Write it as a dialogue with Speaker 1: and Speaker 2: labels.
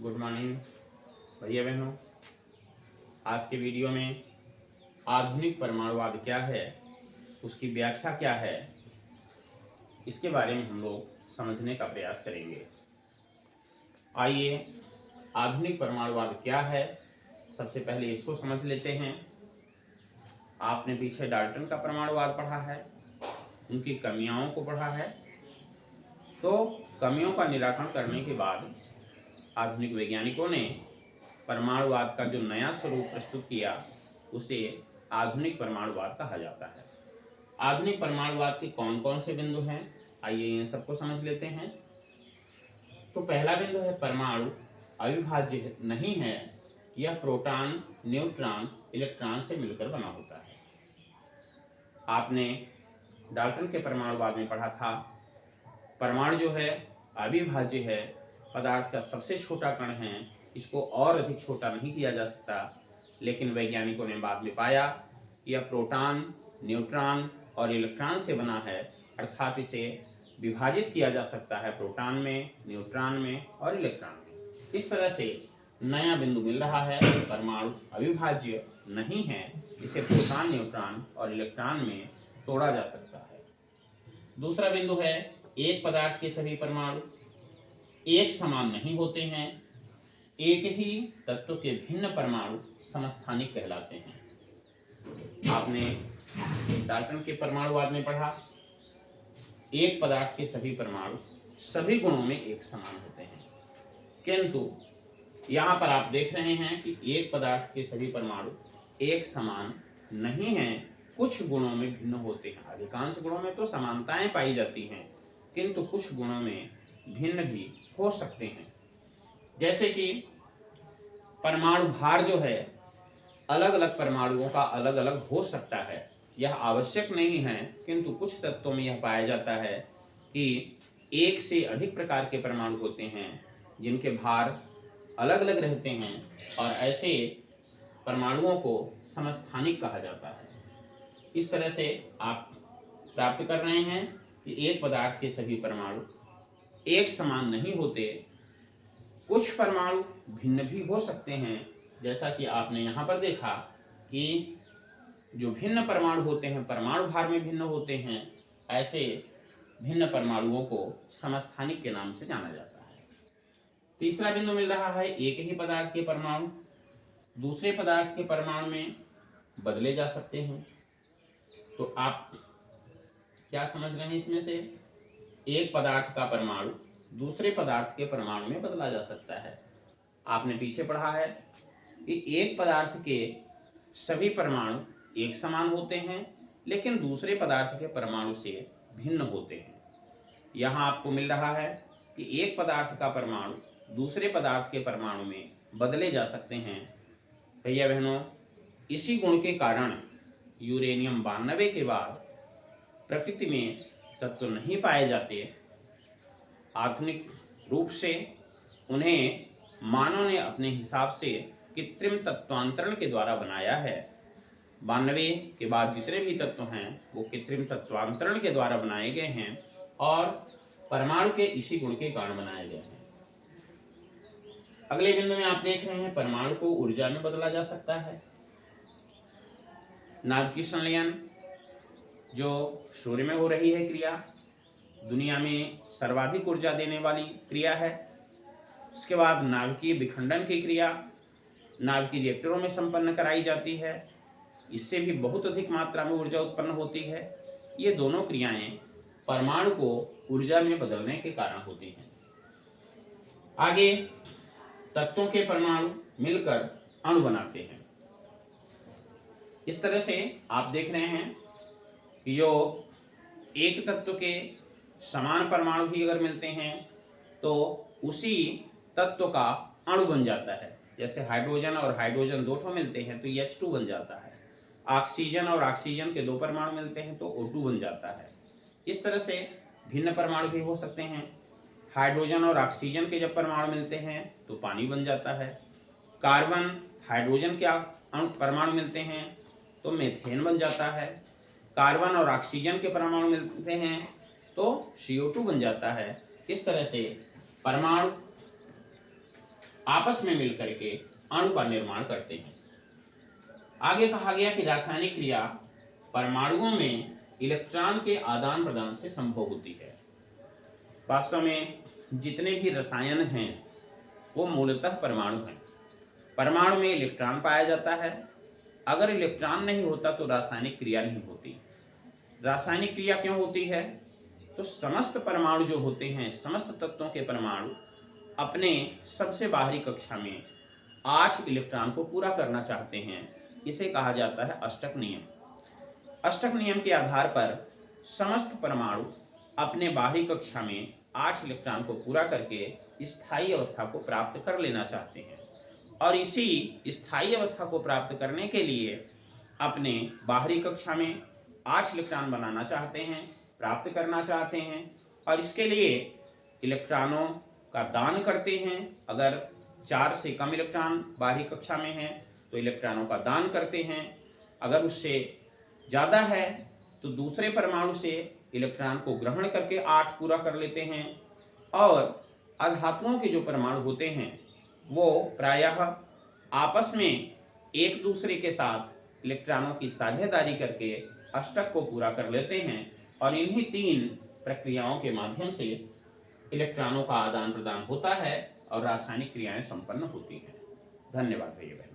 Speaker 1: Good morning भैया बहनों। आज के वीडियो में आधुनिक परमाणुवाद क्या है, उसकी व्याख्या क्या है, इसके बारे में हम लोग समझने का प्रयास करेंगे। आइए, आधुनिक परमाणुवाद क्या है, सबसे पहले इसको समझ लेते हैं। आपने पीछे डाल्टन का परमाणुवाद पढ़ा है, उनकी कमियों को पढ़ा है। तो कमियों का निराकरण करने के बाद आधुनिक वैज्ञानिकों ने परमाणुवाद का जो नया स्वरूप प्रस्तुत किया, उसे आधुनिक परमाणुवाद कहा जाता है। आधुनिक परमाणुवाद के कौन कौन से बिंदु हैं, आइए इन सबको समझ लेते हैं। तो पहला बिंदु है, परमाणु अविभाज्य नहीं है, यह प्रोटॉन, न्यूट्रॉन, इलेक्ट्रॉन से मिलकर बना होता है। आपने डाल्टन के परमाणुवाद में पढ़ा था, परमाणु जो है अविभाज्य है, पदार्थ का सबसे छोटा कण है, इसको और अधिक छोटा नहीं किया जा सकता। लेकिन वैज्ञानिकों ने बाद में पाया कि यह प्रोटॉन, न्यूट्रॉन और इलेक्ट्रॉन से बना है, अर्थात इसे विभाजित किया जा सकता है प्रोटॉन में, न्यूट्रॉन में और इलेक्ट्रॉन में। इस तरह से नया बिंदु मिल रहा है, परमाणु अविभाज्य नहीं है, इसे प्रोटॉन, न्यूट्रॉन और इलेक्ट्रॉन में तोड़ा जा सकता है। दूसरा बिंदु है, एक पदार्थ के सभी परमाणु एक समान नहीं होते हैं, एक ही तत्व के भिन्न परमाणु समस्थानिक कहलाते हैं। आपने डाल्टन के परमाणुवाद में पढ़ा, एक पदार्थ के सभी परमाणु सभी गुणों में एक समान होते हैं, किंतु यहाँ पर आप देख रहे हैं कि एक पदार्थ के सभी परमाणु एक समान नहीं हैं, कुछ गुणों में भिन्न होते हैं। अधिकांश गुणों में तो समानताएं पाई जाती हैं, किंतु कुछ गुणों में भिन्न भी हो सकते हैं। जैसे कि परमाणु भार जो है, अलग अलग परमाणुओं का अलग अलग हो सकता है, यह आवश्यक नहीं है, किंतु कुछ तत्वों में यह पाया जाता है कि एक से अधिक प्रकार के परमाणु होते हैं जिनके भार अलग अलग रहते हैं, और ऐसे परमाणुओं को समस्थानिक कहा जाता है। इस तरह से आप प्राप्त कर रहे हैं कि एक पदार्थ के सभी परमाणु एक समान नहीं होते, कुछ परमाणु भिन्न भी हो सकते हैं। जैसा कि आपने यहाँ पर देखा कि जो भिन्न परमाणु होते हैं परमाणु भार में भिन्न होते हैं, ऐसे भिन्न परमाणुओं को समस्थानिक के नाम से जाना जाता है। तीसरा बिंदु मिल रहा है, एक ही पदार्थ के परमाणु दूसरे पदार्थ के परमाणु में बदले जा सकते हैं। तो आप क्या समझ रहे हैं इसमें से? एक पदार्थ का परमाणु दूसरे पदार्थ के परमाणु में बदला जा सकता है। आपने पीछे पढ़ा है कि एक पदार्थ के सभी परमाणु एक समान होते हैं, लेकिन दूसरे पदार्थ के परमाणु से भिन्न होते हैं। यहाँ आपको मिल रहा है कि एक पदार्थ का परमाणु दूसरे पदार्थ के परमाणु में बदले जा सकते हैं। भैया बहनों, इसी गुण के कारण यूरेनियम 92 के बाद प्रकृति में तत्व नहीं पाए जाते। आधुनिक रूप से उन्हें मानव ने अपने हिसाब से कृत्रिम तत्वांतरण के द्वारा बनाया है। 92 के बाद जितने भी तत्व हैं वो कृत्रिम तत्वांतरण के द्वारा बनाए गए हैं और परमाणु के इसी गुण के कारण बनाए गए हैं। अगले बिंदु में आप देख रहे हैं, परमाणु को ऊर्जा में बदला जा सकता है। नाभिकीय संलयन जो सूर्य में हो रही है क्रिया, दुनिया में सर्वाधिक ऊर्जा देने वाली क्रिया है। उसके बाद नाभिकीय विखंडन की क्रिया नाभिकीय रिएक्टरों में संपन्न कराई जाती है, इससे भी बहुत अधिक मात्रा में ऊर्जा उत्पन्न होती है। ये दोनों क्रियाएं परमाणु को ऊर्जा में बदलने के कारण होती हैं। आगे तत्वों के परमाणु मिलकर अणु बनाते हैं। इस तरह से आप देख रहे हैं कि जो एक तत्व के समान परमाणु भी अगर मिलते हैं तो उसी तत्व का अणु बन जाता है। जैसे हाइड्रोजन और हाइड्रोजन दो ठो मिलते हैं तो H2 बन जाता है। ऑक्सीजन और ऑक्सीजन के दो परमाणु मिलते हैं तो O2 बन जाता है। इस तरह से भिन्न परमाणु भी हो सकते हैं। हाइड्रोजन और ऑक्सीजन के जब परमाणु मिलते हैं तो पानी बन जाता है। कार्बन हाइड्रोजन के परमाणु मिलते हैं तो मीथेन बन जाता है। कार्बन और ऑक्सीजन के परमाणु मिलते हैं तो CO2 बन जाता है। इस तरह से परमाणु आपस में मिलकर के अणु का निर्माण करते हैं। आगे कहा गया कि रासायनिक क्रिया परमाणुओं में इलेक्ट्रॉन के आदान प्रदान से संभव होती है। वास्तव में जितने भी रसायन हैं वो मूलतः परमाणु हैं। परमाणु में इलेक्ट्रॉन पाया जाता है। अगर इलेक्ट्रॉन नहीं होता तो रासायनिक क्रिया नहीं होती। रासायनिक क्रिया क्यों होती है? तो समस्त परमाणु जो होते हैं, समस्त तत्वों के परमाणु अपने सबसे बाहरी कक्षा में 8 इलेक्ट्रॉन को पूरा करना चाहते हैं। इसे कहा जाता है अष्टक नियम। अष्टक नियम के आधार पर समस्त परमाणु अपने बाहरी कक्षा में 8 इलेक्ट्रॉन को पूरा करके स्थायी अवस्था को प्राप्त कर लेना चाहते हैं और इसी स्थायी अवस्था को प्राप्त करने के लिए अपने बाहरी कक्षा में 8 इलेक्ट्रॉन बनाना चाहते हैं, प्राप्त करना चाहते हैं और इसके लिए इलेक्ट्रॉनों का दान करते हैं। अगर 4 से कम इलेक्ट्रॉन बाहरी कक्षा में है तो इलेक्ट्रॉनों का दान करते हैं। अगर उससे ज़्यादा है तो दूसरे परमाणु से इलेक्ट्रॉन को ग्रहण करके 8 पूरा कर लेते हैं। और अधातुओं के जो परमाणु होते हैं वो प्रायः आपस में एक दूसरे के साथ इलेक्ट्रॉनों की साझेदारी करके अष्टक को पूरा कर लेते हैं और इन्हीं 3 प्रक्रियाओं के माध्यम से इलेक्ट्रॉनों का आदान प्रदान होता है और रासायनिक क्रियाएं संपन्न होती हैं। धन्यवाद भैया।